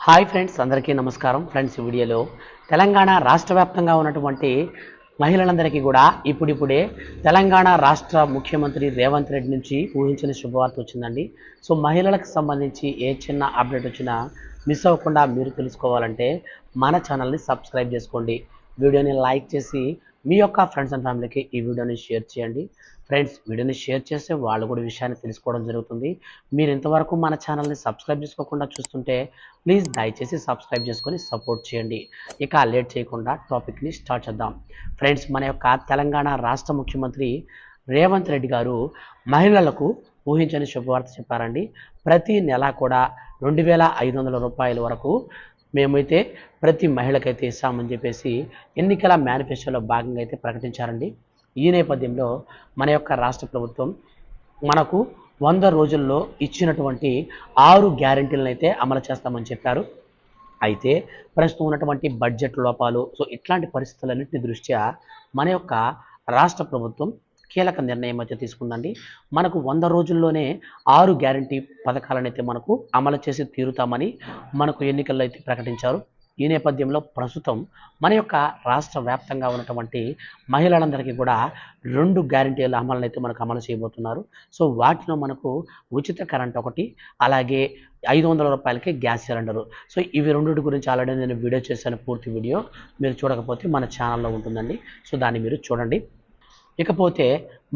Hi friends, అందరికీ నమస్కారం. Friends, ఈ వీడియోలో తెలంగాణ రాష్ట్ర వ్యాప్తంగా ఉన్నటువంటి మహిళలందరికీ కూడా ఇప్పుడిప్పుడే తెలంగాణ రాష్ట్ర ముఖ్యమంత్రి రేవంత్ రెడ్డి నుంచి ఊహించిన శుభవార్త వచ్చిందండి. సో మహిళలకు సంబంధించి ఏ చిన్న అప్డేట్ వచ్చినా మిస్ అవ్వకుండా మీరు తెలుసుకోవాలంటే మన ఛానల్ని సబ్స్క్రైబ్ చేసుకోండి. వీడియోని లైక్ చేసి మీ యొక్క ఫ్రెండ్స్ అండ్ ఫ్యామిలీకి ఈ వీడియోని షేర్ చేయండి. ఫ్రెండ్స్, వీడియోని షేర్ చేస్తే వాళ్ళు కూడా విషయాన్ని తెలుసుకోవడం జరుగుతుంది. మీరు ఇంతవరకు మన ఛానల్ని సబ్స్క్రైబ్ చేసుకోకుండా చూస్తుంటే ప్లీజ్ దయచేసి సబ్స్క్రైబ్ చేసుకొని సపోర్ట్ చేయండి. ఇక లేట్ చేయకుండా టాపిక్ని స్టార్ట్ చేద్దాం. ఫ్రెండ్స్, మన యొక్క తెలంగాణ రాష్ట్ర ముఖ్యమంత్రి రేవంత్ రెడ్డి గారు మహిళలకు ఊహించని శుభవార్త చెప్పారండి. ప్రతి నెల కూడా 2500 రూపాయల వరకు మేమైతే ప్రతి మహిళకైతే ఇస్తామని చెప్పేసి ఎన్నికల మేనిఫెస్టోలో భాగంగా అయితే ప్రకటించారండి. ఈ నేపథ్యంలో మన యొక్క రాష్ట్ర ప్రభుత్వం మనకు 100 రోజుల్లో ఇచ్చినటువంటి 6 గ్యారెంటీలను అయితే అమలు చేస్తామని చెప్పారు. అయితే ప్రస్తుతం ఉన్నటువంటి బడ్జెట్ లోపాలు, సో ఇట్లాంటి పరిస్థితులన్నింటి దృష్ట్యా మన యొక్క రాష్ట్ర ప్రభుత్వం కీలక నిర్ణయం అయితే తీసుకుందండి. మనకు 100 రోజుల్లోనే 6 గ్యారంటీ పథకాలను అయితే మనకు అమలు చేసి తీరుతామని మనకు ఎన్నికల్లో అయితే ప్రకటించారు. ఈ నేపథ్యంలో ప్రస్తుతం మన యొక్క రాష్ట్ర వ్యాప్తంగా ఉన్నటువంటి మహిళలందరికీ కూడా 2 గ్యారంటీల అమలును అయితే మనకు అమలు చేయబోతున్నారు. సో వాటిలో మనకు ఉచిత కరెంట్ ఒకటి, అలాగే 500 రూపాయలకి గ్యాస్ సిలిండరు. సో ఇవి రెండింటి గురించి ఆల్రెడీ నేను వీడియో చేశాను. పూర్తి వీడియో మీరు చూడకపోతే మన ఛానల్లో ఉంటుందండి. సో దాన్ని మీరు చూడండి. ఇకపోతే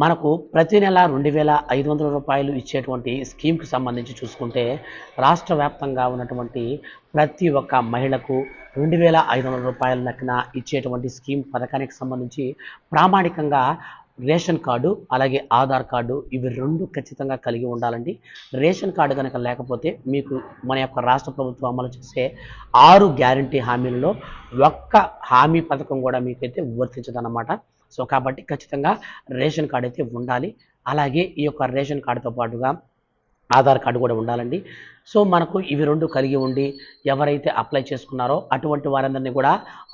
మనకు ప్రతి నెల 2500 రూపాయలు ఇచ్చేటువంటి స్కీమ్కి సంబంధించి చూసుకుంటే రాష్ట్ర వ్యాప్తంగా ఉన్నటువంటి ప్రతి ఒక్క మహిళకు 2500 రూపాయల లెక్కన ఇచ్చేటువంటి స్కీమ్ పథకానికి సంబంధించి ప్రామాణికంగా రేషన్ కార్డు, అలాగే ఆధార్ కార్డు, ఇవి 2 ఖచ్చితంగా కలిగి ఉండాలండి. రేషన్ కార్డు కనుక లేకపోతే మీకు మన యొక్క రాష్ట్ర ప్రభుత్వం అమలు చేసే 6 గ్యారంటీ హామీలలో ఒక్క హామీ పథకం కూడా మీకైతే వర్తించదన్నమాట. సో కాబట్టి ఖచ్చితంగా రేషన్ కార్డు అయితే ఉండాలి. అలాగే ఈ యొక్క రేషన్ కార్డుతో పాటుగా ఆధార్ కార్డు కూడా ఉండాలండి. సో మనకు ఇవి 2 కలిగి ఉండి ఎవరైతే అప్లై చేసుకున్నారో అటువంటి వారందరినీ కూడా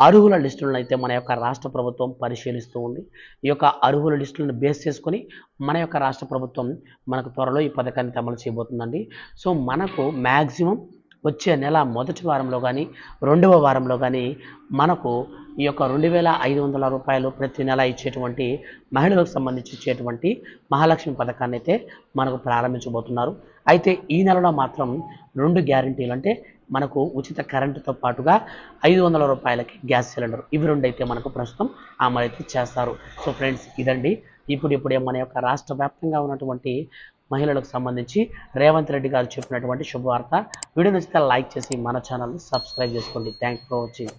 అర్హుల లిస్టులను అయితే మన యొక్క రాష్ట్ర ప్రభుత్వం పరిశీలిస్తూ ఉంది. ఈ యొక్క అర్హుల లిస్టులను బేస్ చేసుకొని మన యొక్క రాష్ట్ర ప్రభుత్వం మనకు త్వరలో ఈ పథకాన్ని అమలు చేయబోతుందండి. సో మనకు మ్యాక్సిమం వచ్చే నెల మొదటి వారంలో కానీ 2వ వారంలో కానీ మనకు ఈ యొక్క 2500 రూపాయలు ప్రతి నెల ఇచ్చేటువంటి మహిళలకు సంబంధించి ఇచ్చేటువంటి మహాలక్ష్మి పథకాన్ని అయితే మనకు ప్రారంభించబోతున్నారు. అయితే ఈ నెలలో మాత్రం 2 గ్యారంటీలు, అంటే మనకు ఉచిత కరెంటుతో పాటుగా 500 రూపాయలకి గ్యాస్ సిలిండర్, ఇవి 2 అయితే మనకు ప్రస్తుతం అమలైతే చేస్తారు. సో ఫ్రెండ్స్, ఇదండి ఇప్పుడే మన యొక్క రాష్ట్ర వ్యాప్తంగా ఉన్నటువంటి మహిళలకు సంబంధించి రేవంత్ రెడ్డి గారు చెప్పినటువంటి శుభవార్త. వీడియో నచ్చితే లైక్ చేసి మన ఛానల్ని సబ్స్క్రైబ్ చేసుకోండి. Thanks for watching.